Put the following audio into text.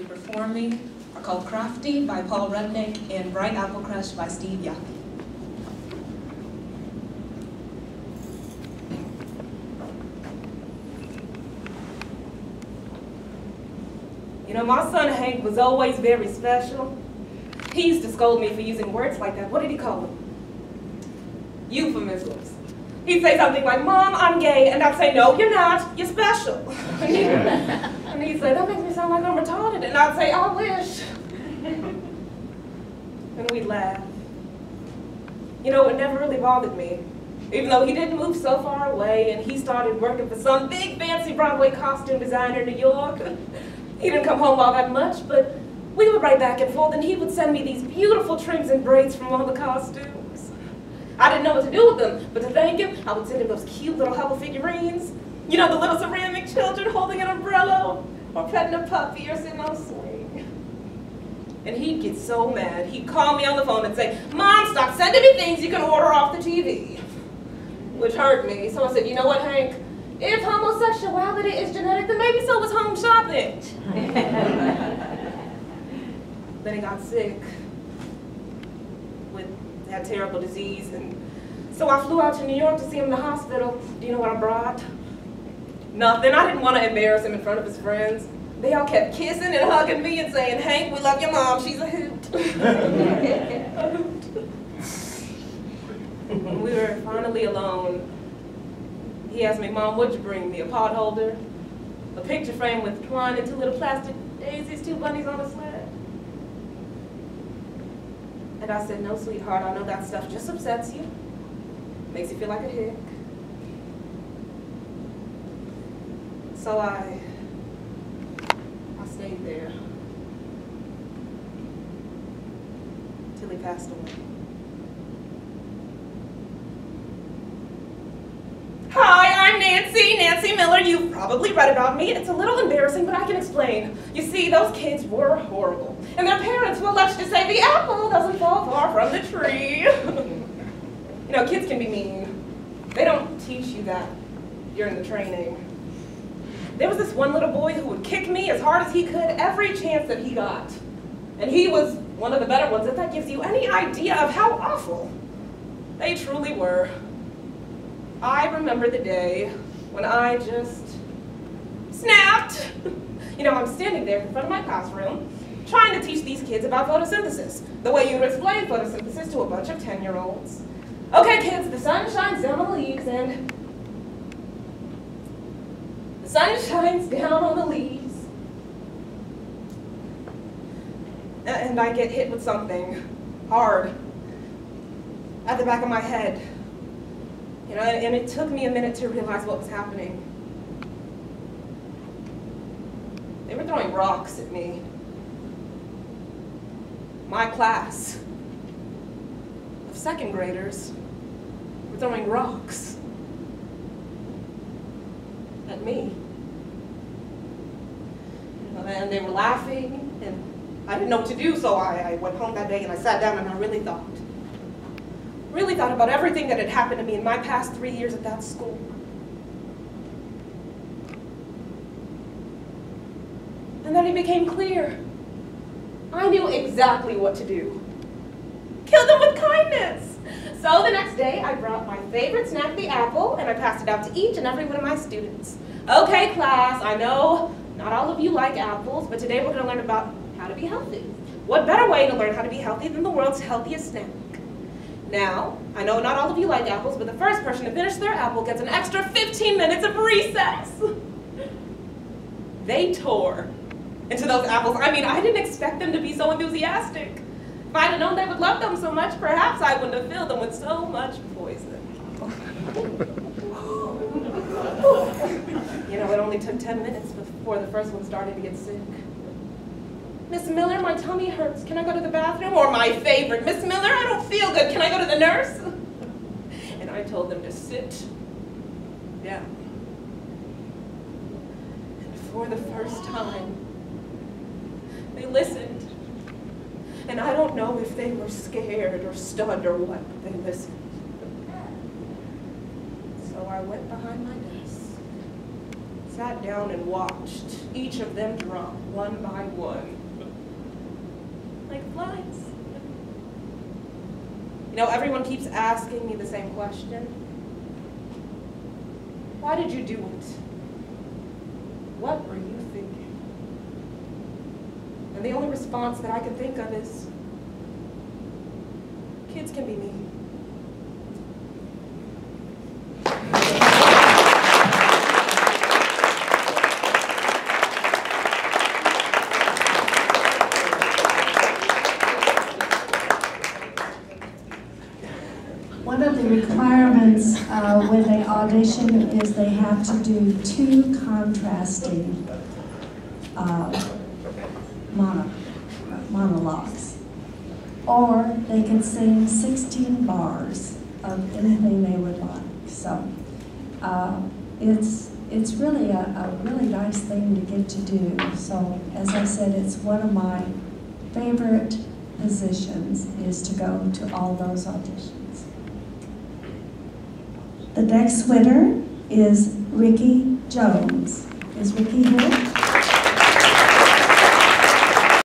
before me are called Crafty by Paul Rudnick and Bright Apple Crush by Steve Young. You know, my son Hank was always very special. He used to scold me for using words like that. What did he call them? Euphemisms. He'd say something like, "Mom, I'm gay," and I'd say, "No, you're not, you're special." And he'd say, "That makes me sound like I'm retarded," and I'd say, "I wish." And we'd laugh. You know, it never really bothered me, even though he didn't move so far away and he started working for some big fancy Broadway costume designer in New York. He didn't come home all that much, but we would write back and forth, and he would send me these beautiful trims and braids from all the costumes. I didn't know what to do with them, but to thank him, I would send him those cute little Hubble figurines. You know, the little ceramic children holding an umbrella, or petting a puppy, or sitting on a swing. And he'd get so mad. He'd call me on the phone and say, "Mom, stop sending me things you can order off the TV." Which hurt me, so I said, "You know what, Hank? If homosexuality is genetic, then maybe so was home shopping." Then he got sick with that terrible disease, and so I flew out to New York to see him in the hospital. Do you know what I brought? Nothing. I didn't want to embarrass him in front of his friends. They all kept kissing and hugging me and saying, "Hank, we love your mom. She's a hoot." When we were finally alone, he asked me, "Mom, what'd you bring me? A pot holder, a picture frame with twine and two little plastic daisies, two bunnies on a sled?" And I said, "No, sweetheart, I know that stuff just upsets you, makes you feel like a hick." So I stayed there till he passed away. Hi, I'm Nancy Miller. You've probably read about me. It's a little embarrassing, but I can explain. You see, those kids were horrible. And their parents, well, let's just say the apple doesn't fall far from the tree. You know, kids can be mean. They don't teach you that during the training. There was this one little boy who would kick me as hard as he could every chance that he got. And he was one of the better ones, if that gives you any idea of how awful they truly were. I remember the day when I just snapped. You know, I'm standing there in front of my classroom trying to teach these kids about photosynthesis, the way you would explain photosynthesis to a bunch of 10-year-olds. Okay, kids, the sun shines down on the leaves, and the sun shines down on the leaves. And I get hit with something hard at the back of my head. You know, and it took me a minute to realize what was happening. They were throwing rocks at me. My class of second graders were throwing rocks at me. And they were laughing, and I didn't know what to do, so I went home that day and I sat down and I really thought about everything that had happened to me in my past 3 years at that school. And then it became clear. I knew exactly what to do. Kill them with kindness. So the next day, I brought my favorite snack, the apple, and I passed it out to each and every one of my students. Okay, class, I know not all of you like apples, but today we're going to learn about how to be healthy. What better way to learn how to be healthy than the world's healthiest snack? Now, I know not all of you like apples, but the first person to finish their apple gets an extra 15 minutes of recess. They tore into those apples. I mean, I didn't expect them to be so enthusiastic. If I'd have known they would love them so much, perhaps I wouldn't have filled them with so much poison. You know, it only took 10 minutes before the first one started to get sick. "Miss Miller, my tummy hurts. Can I go to the bathroom?" Or my favorite, "Miss Miller, I don't feel good. Can I go to the nurse?" And I told them to sit down. And for the first time, they listened. And I don't know if they were scared or stunned or what, but they listened. So I went behind my desk, sat down and watched each of them drop one by one, like flies. You know, everyone keeps asking me the same question. Why did you do it? What were you thinking? And the only response that I can think of is, kids can be mean. One of the requirements when they audition is they have to do 2 contrasting monologues. Or they can sing 16 bars of anything they would like. So it's really a really nice thing to get to do. So as I said, it's one of my favorite positions is to go to all those auditions. The next winner is Ricky Jones. Is Ricky here?